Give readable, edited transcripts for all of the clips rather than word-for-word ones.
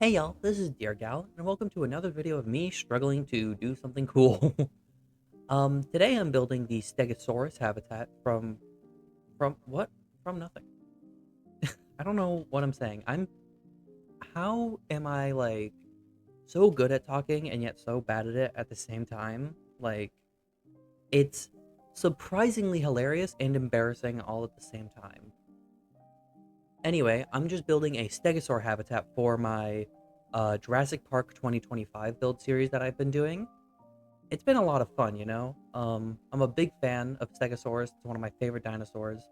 Hey y'all, this is Dear Gal, and welcome to another video of me struggling to do something cool. Today I'm building the Stegosaurus habitat from what? From nothing. I don't know what I'm saying. How am I like so good at talking and yet so bad at it at the same time? Like, it's surprisingly hilarious and embarrassing all at the same time. Anyway, I'm just building a Stegosaur habitat for my Jurassic Park 2025 build series that I've been doing. It's been a lot of fun, you know? I'm a big fan of Stegosaurus. It's one of my favorite dinosaurs.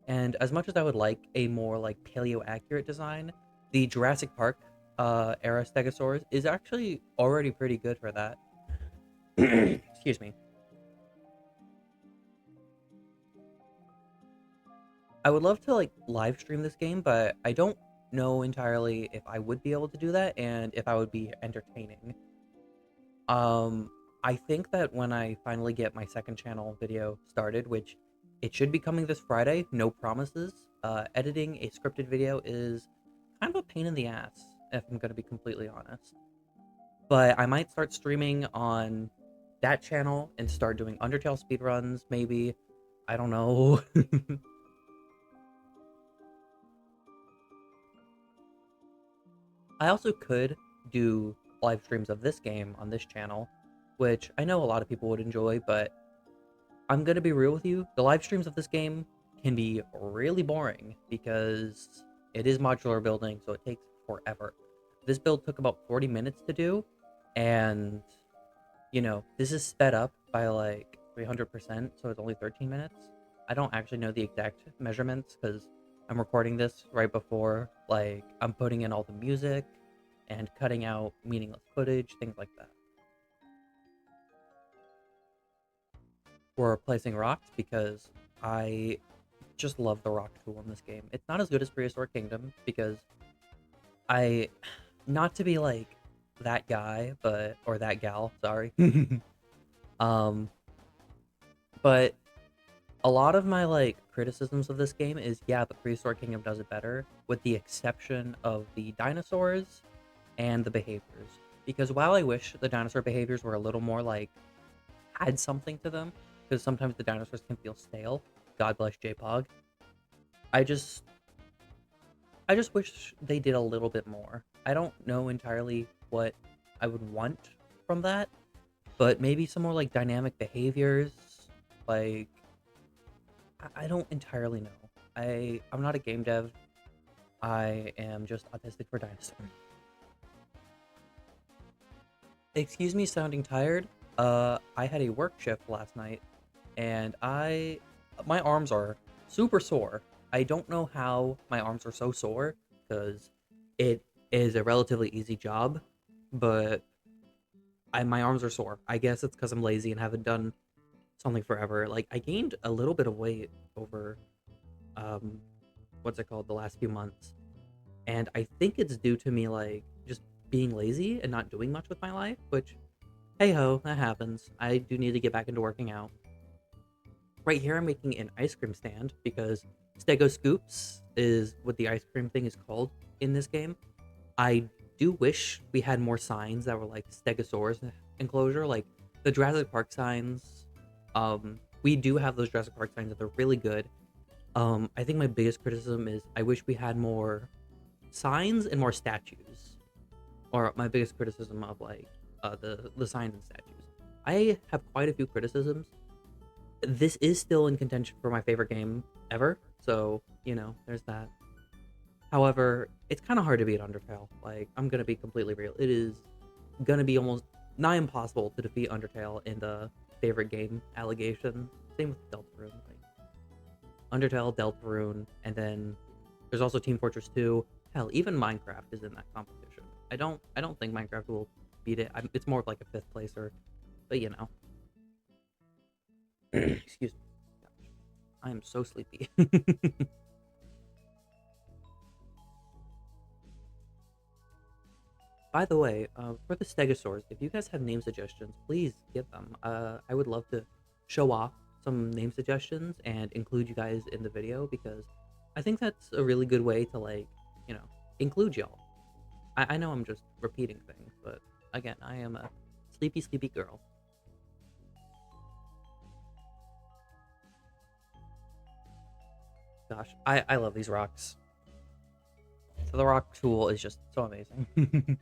And as much as I would like a more like paleo-accurate design, the Jurassic Park era Stegosaurus is actually already pretty good for that. Excuse me. I would love to like live stream this game, but I don't know entirely if I would be able to do that and if I would be entertaining. Um, I think that when I finally get my second channel video started, which it should be coming this Friday, no promises. Editing a scripted video is kind of a pain in the ass, if I'm going to be completely honest. But I might start streaming on that channel and start doing Undertale speedruns, maybe. I don't know. I also could do live streams of this game on this channel, which I know a lot of people would enjoy, but I'm gonna be real with you. The live streams of this game can be really boring because it is modular building, so it takes forever. This build took about 40 minutes to do, and this is sped up by like 300%, so it's only 13 minutes. I don't actually know the exact measurements because I'm recording this right before like I'm putting in all the music and cutting out meaningless footage, things like that. We're replacing rocks because I just love the rock tool in this game. It's not as good as Prehistoric Kingdom because I, not to be like that guy, or that gal, sorry. um, but a lot of my like criticisms of this game is, yeah, the Prehistoric Kingdom does it better, with the exception of the dinosaurs and the behaviors. Because while I wish the dinosaur behaviors were a little more like had something to them, because sometimes the dinosaurs can feel stale. God bless JPOG. I just I just wish they did a little bit more. I don't know entirely what I would want from that, but maybe some more like dynamic behaviors. Like I don't entirely know. I'm not a game dev. I am just autistic for dinosaurs. Excuse me sounding tired. I had a work shift last night and my arms are super sore. I don't know how my arms are so sore because it is a relatively easy job, but my arms are sore. I guess it's because I'm lazy and haven't done something forever. Like I gained a little bit of weight over um what's it called, the last few months. And I think it's due to me like just being lazy and not doing much with my life, which hey ho, that happens. I do need to get back into working out. Right here, I'm making an ice cream stand because Stego Scoops is what the ice cream thing is called in this game. I do wish we had more signs that were like Stegosaurus enclosure, like the Jurassic Park signs. We do have those Jurassic Park signs that they're really good. I think my biggest criticism is I wish we had more signs and more statues. Or my biggest criticism of like the signs and statues. I have quite a few criticisms. This is still in contention for my favorite game ever, so there's that. However, it's kind of hard to beat Undertale. Like, I'm gonna be completely real. It is gonna be almost nigh impossible to defeat Undertale in the favorite game allegation. Same with Deltarune. Like, Undertale, Deltarune, and then there's also Team Fortress 2. Hell, even Minecraft is in that competition. I don't think Minecraft will beat it. It's more of like a fifth placer, but excuse me. Gosh, I am so sleepy. By the way, for the Stegosaurs, if you guys have name suggestions, please give them. I would love to show off some name suggestions and include you guys in the video because I think that's a really good way to like, include y'all. I know I'm just repeating things, but again, I am a sleepy, sleepy girl. Gosh, I love these rocks. So the rock tool is just so amazing.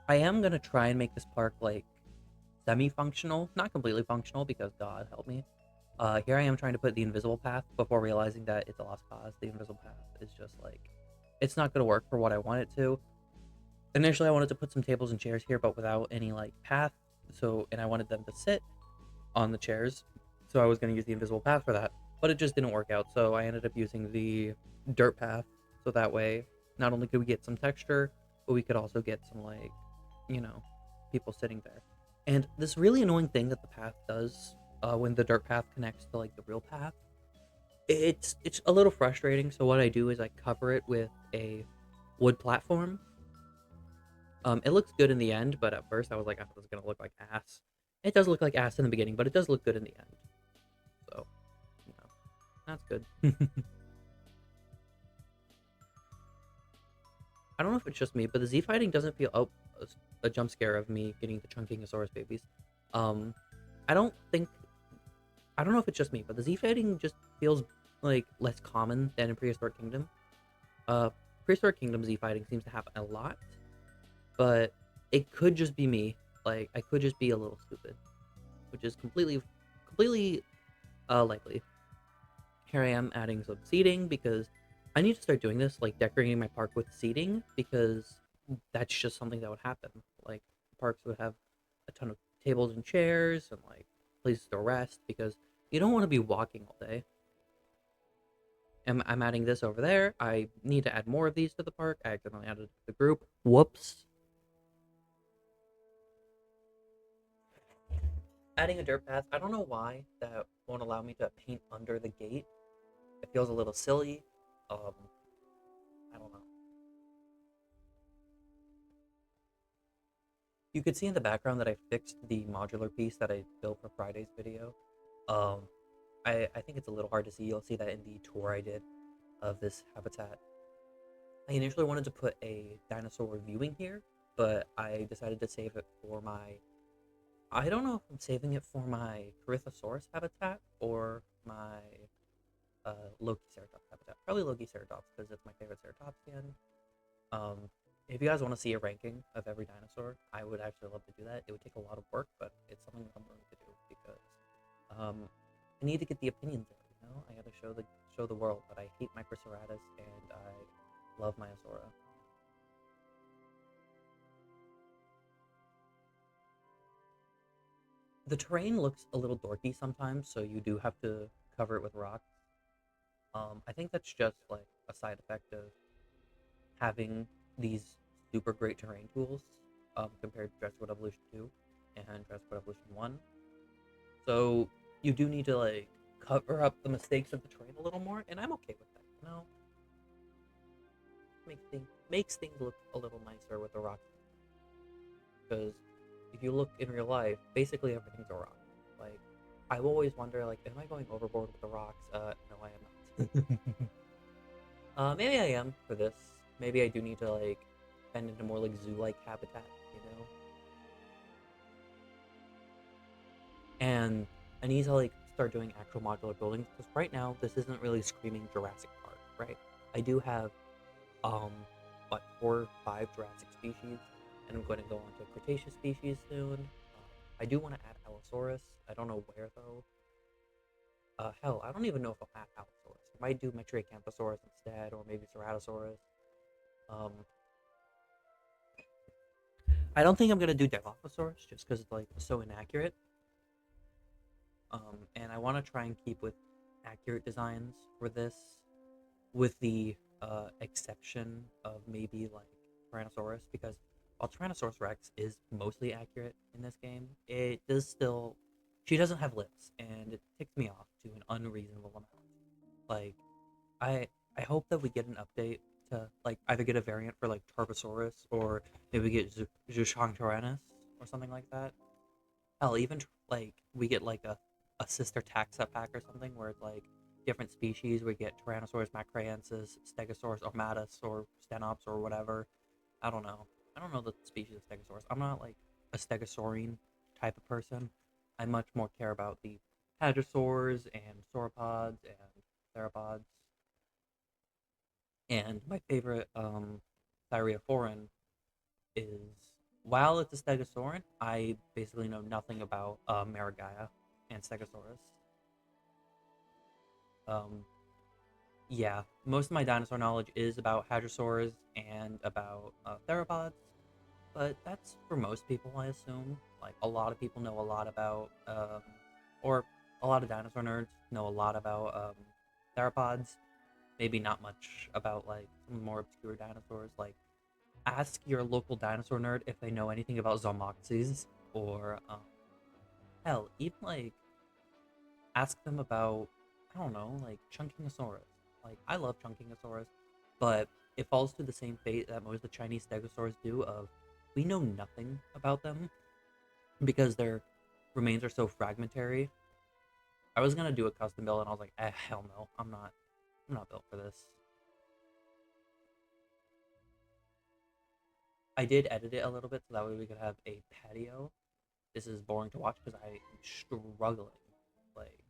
I am gonna try and make this park like semi-functional, not completely functional because God help me. Here I am trying to put the invisible path before realizing that it's a lost cause. The invisible path is just like, it's not gonna work for what I want it to. Initially, I wanted to put some tables and chairs here, but without any like path. So, and I wanted them to sit on the chairs. So I was gonna use the invisible path for that, but it just didn't work out. So I ended up using the dirt path. So that way, not only could we get some texture, but we could also get some like, you know, people sitting there. And this really annoying thing that the path does when the dirt path connects to like the real path, it's a little frustrating. So what I do is I cover it with a wood platform. It looks good in the end, but at first I was like, oh, this is gonna look like ass. It does look like ass in the beginning, but it does look good in the end. So, you know, that's good. I don't know if it's just me, but the Z fighting doesn't feel a jump scare of me getting the Chunkingosaurus babies. Um, I don't think I don't know if it's just me, but the Z fighting just feels like less common than in Prehistoric Kingdom. Uh, Prehistoric Kingdom Z fighting seems to happen a lot, but it could just be me. Like I could just be a little stupid, which is completely likely. Here I am adding some seating because I need to start doing this, like decorating my park with seating because that's just something that would happen. Like parks would have a ton of tables and chairs and like places to rest because you don't want to be walking all day. And I'm adding this over there. I need to add more of these to the park. I accidentally added to the group. Whoops. Adding a dirt path. I don't know why that won't allow me to paint under the gate. It feels a little silly. Um, I don't know. You could see in the background that I fixed the modular piece that I built for Friday's video. Um, I think it's a little hard to see. You'll see that in the tour I did of this habitat. I initially wanted to put a dinosaur viewing here, but I decided to save it for my... I don't know if I'm saving it for my Corythosaurus habitat or my Lokiceratops habitat. Probably Lokiceratops because it's my favorite ceratopsian. Um, if you guys want to see a ranking of every dinosaur, I would actually love to do that. It would take a lot of work, but it's something that I'm willing to do because I need to get the opinions out. You know, I got to show the world that I hate Microceratus and I love Maiasaura. The terrain looks a little dorky sometimes, so you do have to cover it with rocks. I think that's just like a side effect of having these super great terrain tools compared to Jurassic World Evolution 2 and Jurassic World Evolution 1. So you do need to like cover up the mistakes of the terrain a little more, and I'm okay with that. You know, makes things look a little nicer with the rock. Because if you look in real life, basically everything's a rock. Like I always wonder, like, am I going overboard with the rocks? No, I am not. Maybe I am for this. Maybe I do need to like bend into more like zoo-like habitat, you know. And I need to like start doing actual modular buildings because right now this isn't really screaming Jurassic Park, right? I do have um what 4 or 5 Jurassic species, and I'm going to go on to Cretaceous species soon. I do want to add Allosaurus. I don't know where though. Hell, I don't even know if I'll add Allosaurus. I might do Metriacanthosaurus instead, or maybe Ceratosaurus. Um, I don't think I'm gonna do Dilophosaurus just because it's like so inaccurate. And I want to try and keep with accurate designs for this, with the exception of maybe like Tyrannosaurus, because while Tyrannosaurus Rex is mostly accurate in this game, it does still she doesn't have lips, and it ticks me off to an unreasonable amount. Like I I hope that we get an update to like either get a variant for like Tarbosaurus or maybe get Tyrannus or something like that. Hell, even like we get like a sister taxa pack or something where it's like different species. We get Tyrannosaurus macraensis, Stegosaurus armatus, or Stenops, or whatever. I don't know. I don't know the species of Stegosaurus. I'm not like a Stegosaurine type of person. I much more care about the hadrosaurs and sauropods and theropods. And my favorite Thyreophoran is, while it's a Stegosaurin, I basically know nothing about Marigaya and Stegosaurus. Um, yeah, most of my dinosaur knowledge is about hadrosaurs and about theropods, but that's for most people, I assume. Like, a lot of people know a lot about, or a lot of dinosaur nerds know a lot about theropods. Maybe not much about, like, some more obscure dinosaurs. Like, ask your local dinosaur nerd if they know anything about Zomoxes, or, hell, even, like, ask them about, I don't know, like, Chunkingosaurus. Like, I love Chunkingosaurus, but it falls to the same fate that most of the Chinese stegosaurs do of, we know nothing about them because their remains are so fragmentary. I was gonna do a custom build and I was like, hell no, I'm not built for this. I did edit it a little bit so that way we could have a patio. This is boring to watch because I'm struggling. Like,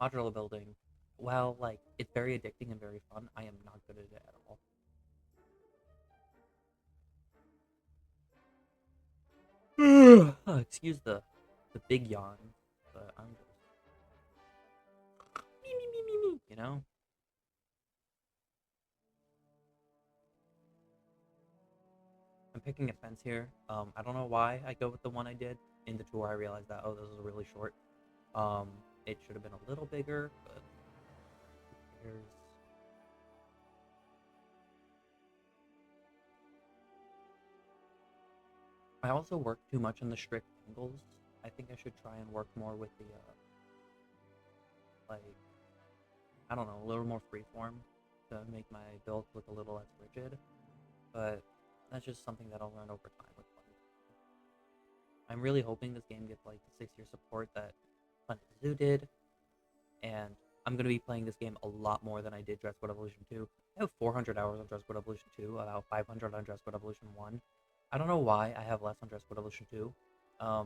modular building, well, like, it's very addicting and very fun. I am not good at it at all. Excuse the big yawn, but I'm just you know. I'm picking a fence here. I don't know why I go with the one I did in the tour. I realized that, oh, this is really short. Um, it should have been a little bigger, but here's. I also work too much on the strict angles. I think I should try and work more with the like, I don't know, a little more freeform to make my build look a little less rigid. But that's just something that I'll learn over time with Planet Zoo. I'm really hoping this game gets like the 6-year support that Planet Zoo did, and I'm gonna be playing this game a lot more than I did Jurassic Evolution 2. I have 400 hours on Jurassic Evolution 2, about 500 on Jurassic Evolution 1. I don't know why I have less on Jurassic Evolution 2. I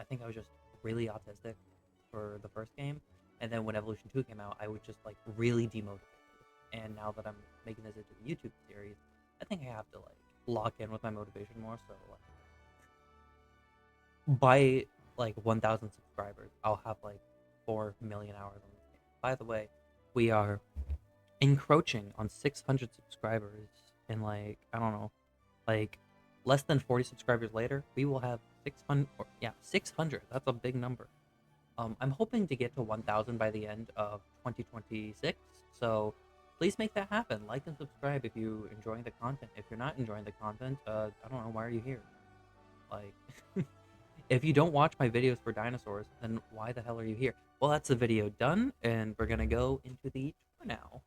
think I was just really autistic for the first game, and then when Evolution 2 came out, I was just like really demotivated. And now that I'm making this into a YouTube series, I think I have to like lock in with my motivation more. So like by like 1,000 subscribers, I'll have like 4 million hours on this game. By the way, we are encroaching on 600 subscribers in like, I don't know, like less than 40 subscribers later, we will have 600. Or, yeah, 600. That's a big number. I'm hoping to get to 1,000 by the end of 2026. So please make that happen. Like and subscribe if you're enjoying the content. If you're not enjoying the content, I don't know, why are you here? Like, if you don't watch my videos for dinosaurs, then why the hell are you here? Well, that's the video done, and we're gonna go into the tour now.